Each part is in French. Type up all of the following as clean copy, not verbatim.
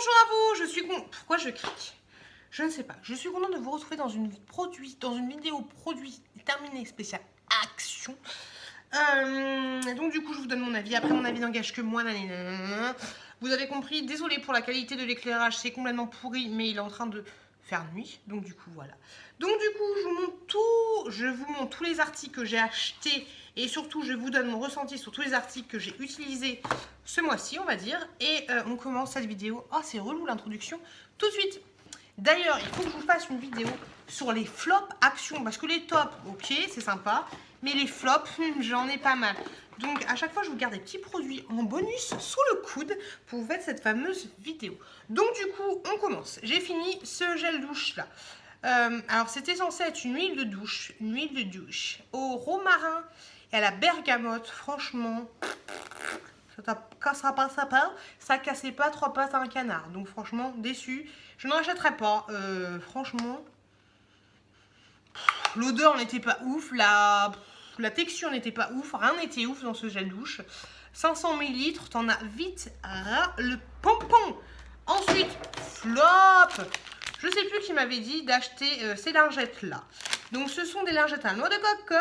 Bonjour à vous, je suis Pourquoi je crie? Je ne sais pas. Je suis contente de vous retrouver dans une vidéo produit terminée spéciale action. Donc du coup, je vous donne mon avis. Après, mon avis n'engage que moi. Nanana. Vous avez compris. Désolée pour la qualité de l'éclairage, c'est complètement pourri, mais il est en train de faire nuit. Donc du coup, voilà. Donc du coup, je vous montre tous les articles que j'ai achetés et surtout, je vous donne mon ressenti sur tous les articles que j'ai utilisés ce mois-ci, on va dire. Et on commence cette vidéo. Oh, c'est relou l'introduction. Tout de suite. D'ailleurs, il faut que je vous fasse une vidéo sur les flops actions. Parce que les tops, ok, c'est sympa. Mais les flops, j'en ai pas mal. Donc, à chaque fois, je vous garde des petits produits en bonus sous le coude pour vous faire cette fameuse vidéo. Donc, du coup, on commence. J'ai fini ce gel douche-là. Alors, c'était censé être une huile de douche. Une huile de douche au romarin et à la bergamote. Franchement, ça cassera pas sa part. Ça cassait pas trois pattes à un canard. Donc, franchement, déçu. Je n'en achèterai pas. Franchement, l'odeur n'était pas ouf. La texture n'était pas ouf. Rien n'était ouf dans ce gel douche. 500 ml, t'en as vite ras le pompon. Ensuite, flop. Je sais plus qui m'avait dit d'acheter ces lingettes-là. Donc, ce sont des lingettes à noix de coco.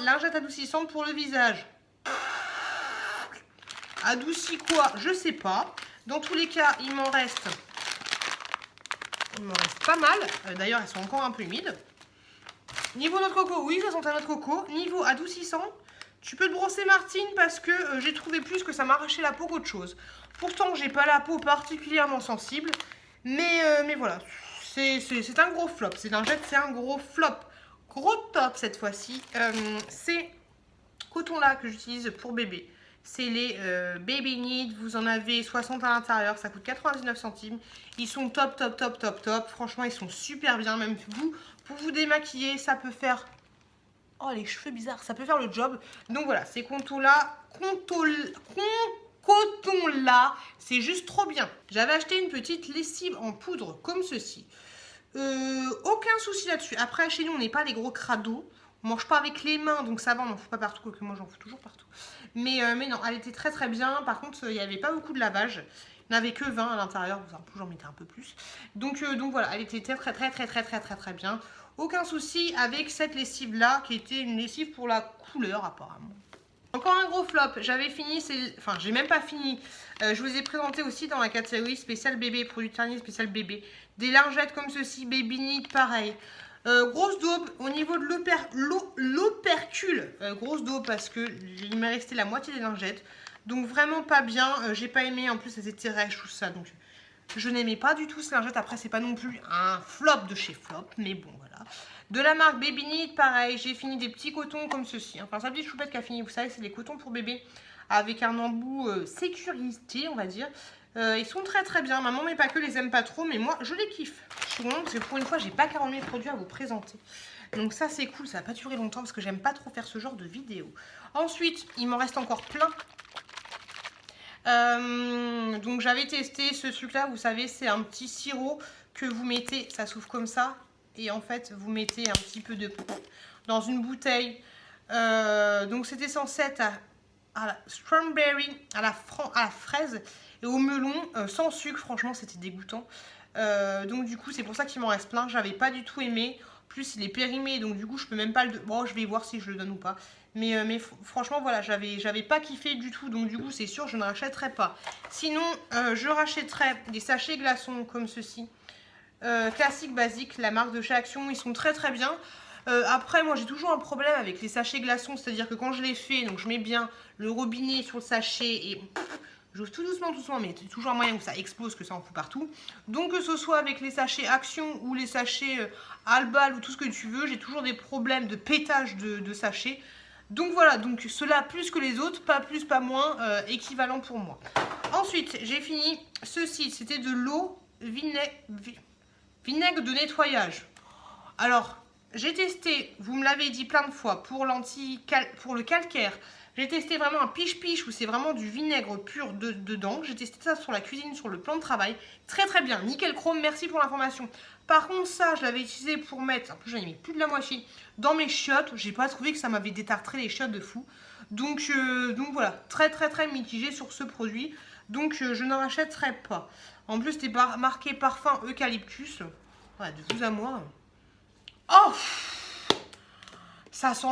Lingettes adoucissantes pour le visage. Adouci quoi? Je sais pas. Dans tous les cas, il m'en reste pas mal. D'ailleurs, elles sont encore un peu humides. Niveau noix de coco, oui, ça sent la noix de coco. Niveau adoucissant, tu peux te brosser Martine parce que j'ai trouvé plus que ça m'arrachait la peau qu'autre chose. Pourtant, j'ai pas la peau particulièrement sensible. Mais voilà, c'est un gros flop. Ces lingettes, c'est un gros flop. Gros top cette fois-ci. Ces cotons-là que j'utilise pour bébé. C'est les Baby Need. Vous en avez 60 à l'intérieur. Ça coûte 99 centimes. Ils sont top, top, top, top, top. Franchement, ils sont super bien. Même vous, pour vous démaquiller, ça peut faire... Oh, les cheveux bizarres. Ça peut faire le job. Donc voilà, ces cotons-là... Coton-là, c'est juste trop bien. J'avais acheté une petite lessive en poudre comme ceci. Aucun souci là-dessus. Après, chez nous, on n'est pas des gros crados. On mange pas avec les mains, donc ça va, on n'en fout pas partout. Quoique moi, j'en fous toujours partout. Mais non, elle était très très bien. Par contre, il n'y avait pas beaucoup de lavage. Il n'y avait que 20 à l'intérieur. J'en mettais un peu plus. Donc voilà, elle était très bien. Aucun souci avec cette lessive-là, qui était une lessive pour la couleur, apparemment. Encore un gros flop, j'avais fini, enfin j'ai même pas fini, je vous ai présenté aussi dans la catégorie spéciale bébé, produit dernier spécial bébé, des lingettes comme ceci, Baby Need, pareil. Grosse daube au niveau de l'opercule, grosse daube parce que il m'est resté la moitié des lingettes, donc vraiment pas bien, j'ai pas aimé, en plus elles étaient rêches, tout ça, donc je n'aimais pas du tout ces lingettes. Après, c'est pas non plus un flop de chez Flop, mais bon, voilà. De la marque Baby Need, pareil, j'ai fini des petits cotons comme ceci. Enfin, c'est la petite choupette qui a fini, vous savez, c'est des cotons pour bébé avec un embout sécurité, on va dire. Ils sont très très bien. Maman, mais pas que, les aime pas trop, mais moi, je les kiffe. Je suis contente parce que pour une fois, j'ai pas 40 000 produits à vous présenter. Donc ça, c'est cool, ça va pas durer longtemps parce que j'aime pas trop faire ce genre de vidéo. Ensuite, il m'en reste encore plein. Donc j'avais testé ce truc là, vous savez, c'est un petit sirop que vous mettez, ça s'ouvre comme ça, et en fait vous mettez un petit peu de dans une bouteille. Donc c'était censé être à la strawberry, à la fraise et au melon, sans sucre. Franchement c'était dégoûtant. Donc du coup c'est pour ça qu'il m'en reste plein. J'avais pas du tout aimé. Plus il est périmé, donc du coup je peux même pas le... Bon, je vais voir si je le donne ou pas. Mais franchement voilà, j'avais pas kiffé du tout, donc du coup c'est sûr je ne rachèterai pas. Sinon je rachèterai des sachets glaçons comme ceci. Classique, basique, la marque de chez Action, ils sont très très bien. Après moi j'ai toujours un problème avec les sachets glaçons, c'est à dire que quand je les fais, donc je mets bien le robinet sur le sachet et... J'ouvre tout doucement, mais il y a toujours un moyen que ça explose, que ça en fout partout. Donc que ce soit avec les sachets Action ou les sachets Albal ou tout ce que tu veux, j'ai toujours des problèmes de pétage de sachets. Donc voilà, donc cela plus que les autres, pas plus, pas moins, équivalent pour moi. Ensuite, j'ai fini ceci, c'était de l'eau vinaigre de nettoyage. Alors, j'ai testé, vous me l'avez dit plein de fois, pour le calcaire. J'ai testé vraiment un piche-piche où c'est vraiment du vinaigre pur dedans. J'ai testé ça sur la cuisine, sur le plan de travail. Très très bien, nickel chrome, merci pour l'information. Par contre ça, je l'avais utilisé pour mettre, en plus j'en ai mis plus de la moitié, dans mes chiottes. J'ai pas trouvé que ça m'avait détartré les chiottes de fou. Donc voilà, très très très mitigé sur ce produit. Donc je n'en rachèterai pas. En plus, c'était marqué parfum eucalyptus. Ouais, de vous à moi. Oh, ça sent...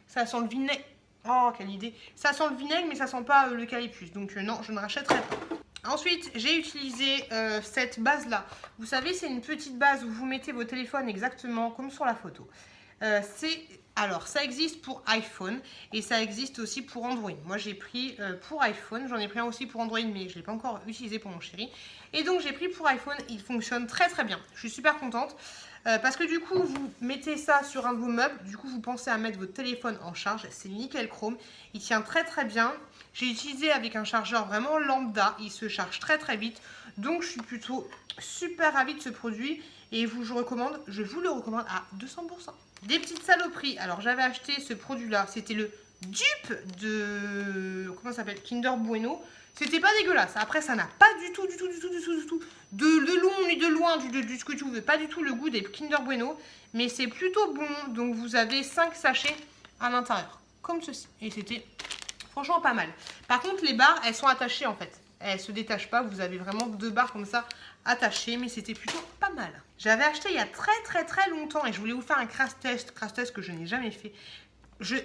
Ça sent le vinaigre. Oh, quelle idée. Ça sent le vinaigre, mais ça sent pas l'eucalyptus. Donc non, je ne rachèterai pas. Ensuite, j'ai utilisé cette base-là. Vous savez, c'est une petite base où vous mettez vos téléphones exactement comme sur la photo. Alors, ça existe pour iPhone et ça existe aussi pour Android. Moi, j'ai pris pour iPhone. J'en ai pris un aussi pour Android, mais je ne l'ai pas encore utilisé pour mon chéri. Et donc, j'ai pris pour iPhone. Il fonctionne très, très bien. Je suis super contente. Parce que du coup, vous mettez ça sur un de vos meubles. Du coup, vous pensez à mettre votre téléphone en charge. C'est nickel chrome. Il tient très, très bien. J'ai utilisé avec un chargeur vraiment lambda. Il se charge très, très vite. Donc, je suis plutôt super ravie de ce produit. Et je vous le recommande à 200%. Des petites saloperies. Alors, j'avais acheté ce produit-là. C'était le dupe de... Comment ça s'appelle? Kinder Bueno. C'était pas dégueulasse. Après, ça n'a pas du tout, de long ni de loin, du ce que tu veux. Pas du tout le goût des Kinder Bueno. Mais c'est plutôt bon. Donc, vous avez 5 sachets à l'intérieur. Comme ceci. Et c'était franchement pas mal. Par contre, les barres, elles sont attachées en fait. Elles se détachent pas. Vous avez vraiment 2 barres comme ça attachées. Mais c'était plutôt pas mal. J'avais acheté il y a très longtemps. Et je voulais vous faire un crash test. Crash test que je n'ai jamais fait.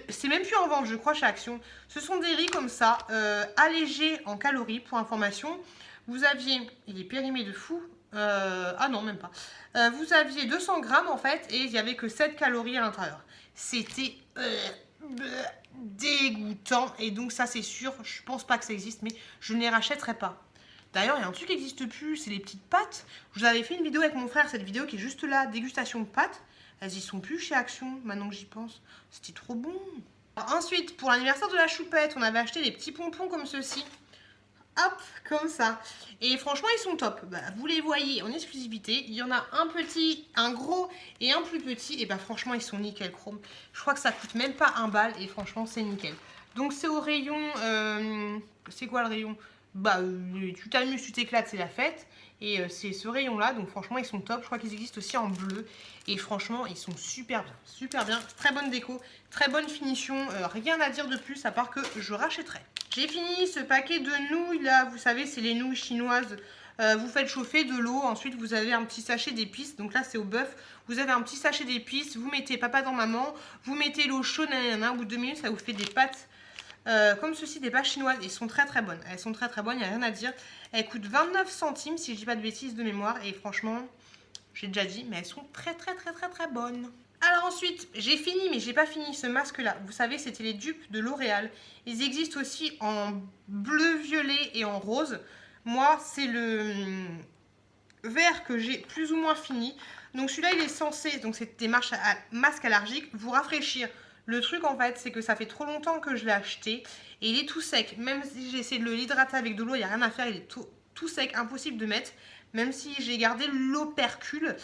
C'est même plus en vente, je crois, chez Action. Ce sont des riz comme ça, allégés en calories, pour information. Vous aviez, il est périmé de fou. Ah non, même pas. Vous aviez 200 grammes en fait, et il n'y avait que 7 calories à l'intérieur. C'était dégoûtant. Et donc ça, c'est sûr, je pense pas que ça existe, mais je ne les rachèterai pas. D'ailleurs, il y a un truc qui n'existe plus, c'est les petites pâtes. Je vous avais fait une vidéo avec mon frère, cette vidéo qui est juste là, dégustation de pâtes. Elles y sont plus chez Action, maintenant que j'y pense. C'était trop bon. Alors, ensuite, pour l'anniversaire de la choupette, on avait acheté des petits pompons comme ceci. Hop, comme ça. Et franchement, ils sont top. Bah, vous les voyez en exclusivité. Il y en a un petit, un gros et un plus petit. Et bah franchement, ils sont nickel chrome. Je crois que ça coûte même pas 1 balle. Et franchement, c'est nickel. Donc c'est au rayon... c'est quoi le rayon? Bah, tu t'amuses, tu t'éclates, c'est la fête. Et c'est ce rayon-là, donc franchement, ils sont top. Je crois qu'ils existent aussi en bleu. Et franchement, ils sont super bien. Super bien. Très bonne déco, très bonne finition. Rien à dire de plus, à part que je rachèterai. J'ai fini ce paquet de nouilles, là. Vous savez, c'est les nouilles chinoises. Vous faites chauffer de l'eau. Ensuite, vous avez un petit sachet d'épices. Donc là, c'est au bœuf. Vous avez un petit sachet d'épices. Vous mettez papa dans maman. Vous mettez l'eau chaude, au bout de 2 minutes, ça vous fait des pâtes. Comme ceci, des pâtes chinoises, elles sont très bonnes. Elles sont très bonnes, il n'y a rien à dire. Elles coûtent 29 centimes si je dis pas de bêtises de mémoire. Et franchement, j'ai déjà dit, mais elles sont très bonnes. Alors ensuite, j'ai fini, mais j'ai pas fini ce masque-là. Vous savez, c'était les dupes de L'Oréal. Ils existent aussi en bleu, violet et en rose. Moi, c'est le vert que j'ai plus ou moins fini. Donc celui-là, il est censé, donc c'est des masques allergiques, vous rafraîchir. Le truc en fait, c'est que ça fait trop longtemps que je l'ai acheté et il est tout sec. Même si j'ai essayé de l'hydrater avec de l'eau, il n'y a rien à faire, il est tout sec, impossible de mettre. Même si j'ai gardé l'opercule.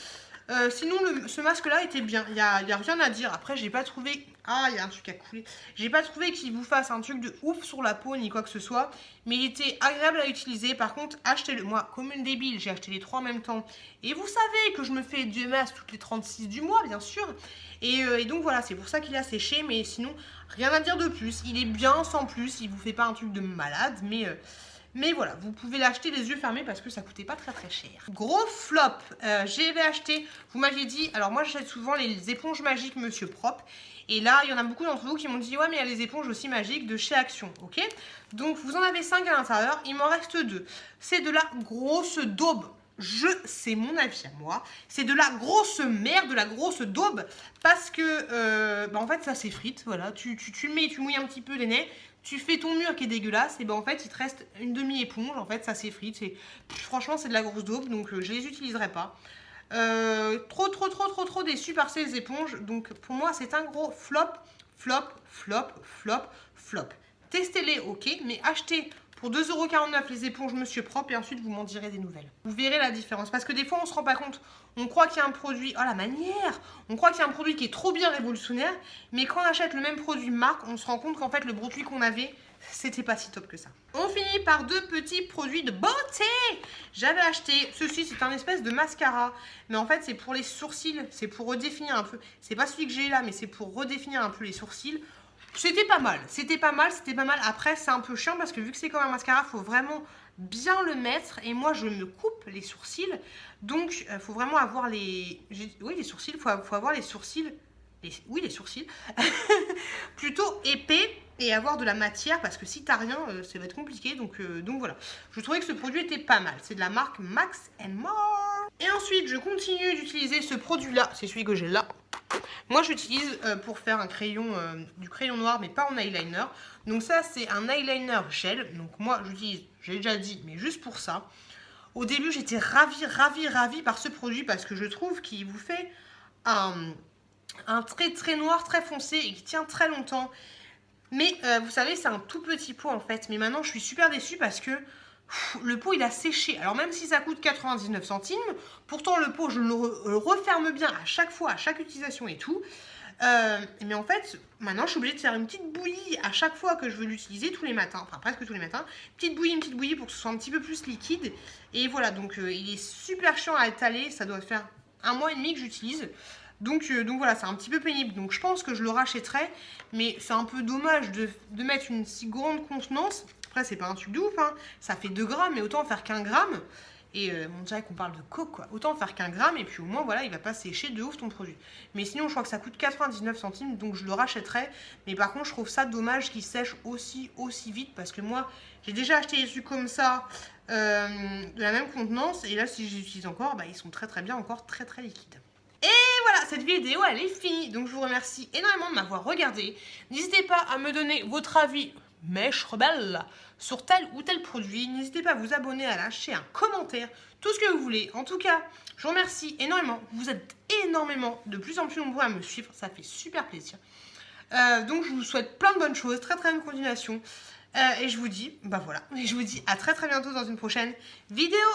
Sinon, ce masque-là était bien, il n'y a rien à dire. Après, j'ai pas trouvé... Ah, il y a un truc à couler. J'ai pas trouvé qu'il vous fasse un truc de ouf sur la peau, ni quoi que ce soit. Mais il était agréable à utiliser. Par contre, achetez-le. Moi, comme une débile, j'ai acheté les 3 en même temps. Et vous savez que je me fais 2 masques toutes les 36 du mois, bien sûr. Et donc, voilà, c'est pour ça qu'il a séché. Mais sinon, rien à dire de plus. Il est bien, sans plus. Il vous fait pas un truc de malade, mais voilà, vous pouvez l'acheter les yeux fermés parce que ça coûtait pas très cher. Gros flop, j'avais acheté, vous m'aviez dit, alors moi j'achète souvent les éponges magiques Monsieur Propre. Et là, il y en a beaucoup d'entre vous qui m'ont dit, ouais mais il y a les éponges aussi magiques de chez Action, ok? Donc vous en avez 5 à l'intérieur, il m'en reste 2. C'est de la grosse daube. C'est mon avis à moi, c'est de la grosse merde, de la grosse daube, parce que, en fait ça s'effrite, voilà, tu le mets, tu mouilles un petit peu les nez, tu fais ton mur qui est dégueulasse, et ben en fait il te reste une demi-éponge, en fait ça s'effrite, franchement c'est de la grosse daube, donc je les utiliserai pas. Trop déçu par ces éponges, donc pour moi c'est un gros flop. Testez-les, ok, mais achetez pour 2,49 € les éponges Monsieur Propre et ensuite vous m'en direz des nouvelles. Vous verrez la différence, parce que des fois on se rend pas compte, on croit qu'il y a un produit, oh la manière, on croit qu'il y a un produit qui est trop bien révolutionnaire, mais quand on achète le même produit marque, on se rend compte qu'en fait le produit qu'on avait, c'était pas si top que ça. On finit par 2 petits produits de beauté. J'avais acheté, ceci c'est un espèce de mascara, mais en fait c'est pour les sourcils, c'est pour redéfinir un peu, c'est pas celui que j'ai là, mais c'est pour redéfinir un peu les sourcils. C'était pas mal, c'était pas mal, c'était pas mal. Après, c'est un peu chiant parce que vu que c'est comme un mascara, faut vraiment bien le mettre. Et moi, je me coupe les sourcils. Donc, faut vraiment avoir les... Oui, les sourcils, faut avoir les sourcils... Oui, les sourcils. Plutôt épais et avoir de la matière parce que si t'as rien, ça va être compliqué. Donc voilà. Je trouvais que ce produit était pas mal. C'est de la marque Max More. Et ensuite, je continue d'utiliser ce produit-là. C'est celui que j'ai là. Moi, j'utilise pour faire un crayon, du crayon noir, mais pas en eyeliner. Donc ça, c'est un eyeliner gel. Donc moi, j'utilise, j'ai déjà dit, mais juste pour ça. Au début, j'étais ravie par ce produit parce que je trouve qu'il vous fait un trait très noir, très foncé et qui tient très longtemps. Mais vous savez, c'est un tout petit pot en fait. Mais maintenant, je suis super déçue parce que le pot, il a séché. Alors même si ça coûte 99 centimes, pourtant le pot, je le referme bien à chaque fois, à chaque utilisation et tout. Mais en fait, maintenant, je suis obligée de faire une petite bouillie à chaque fois que je veux l'utiliser, tous les matins, enfin presque tous les matins. Une petite bouillie pour que ce soit un petit peu plus liquide. Et voilà, donc il est super chiant à étaler. Ça doit faire 1 mois et demi que j'utilise. Donc voilà, c'est un petit peu pénible. Donc je pense que je le rachèterai. Mais c'est un peu dommage de mettre une si grande contenance. Après, c'est pas un truc de ouf, hein. Ça fait 2 grammes, mais autant faire qu'1 gramme. Et on dirait qu'on parle de coke, quoi. Autant faire qu'1 gramme, et puis au moins, voilà, il va pas sécher de ouf ton produit. Mais sinon, je crois que ça coûte 99 centimes, donc je le rachèterai. Mais par contre, je trouve ça dommage qu'il sèche aussi vite, parce que moi, j'ai déjà acheté des trucs comme ça, de la même contenance. Et là, si je les utilise encore, bah, ils sont très bien, encore très liquides. Voilà, cette vidéo elle est finie, donc je vous remercie énormément de m'avoir regardé. N'hésitez pas à me donner votre avis, mèche rebelle, sur tel ou tel produit. N'hésitez pas à vous abonner, à lâcher un commentaire, tout ce que vous voulez. En tout cas, je vous remercie énormément. Vous êtes énormément, de plus en plus nombreux à me suivre, ça fait super plaisir. Donc je vous souhaite plein de bonnes choses, très bonne continuation. Et je vous dis, bah voilà, et je vous dis à très bientôt dans une prochaine vidéo.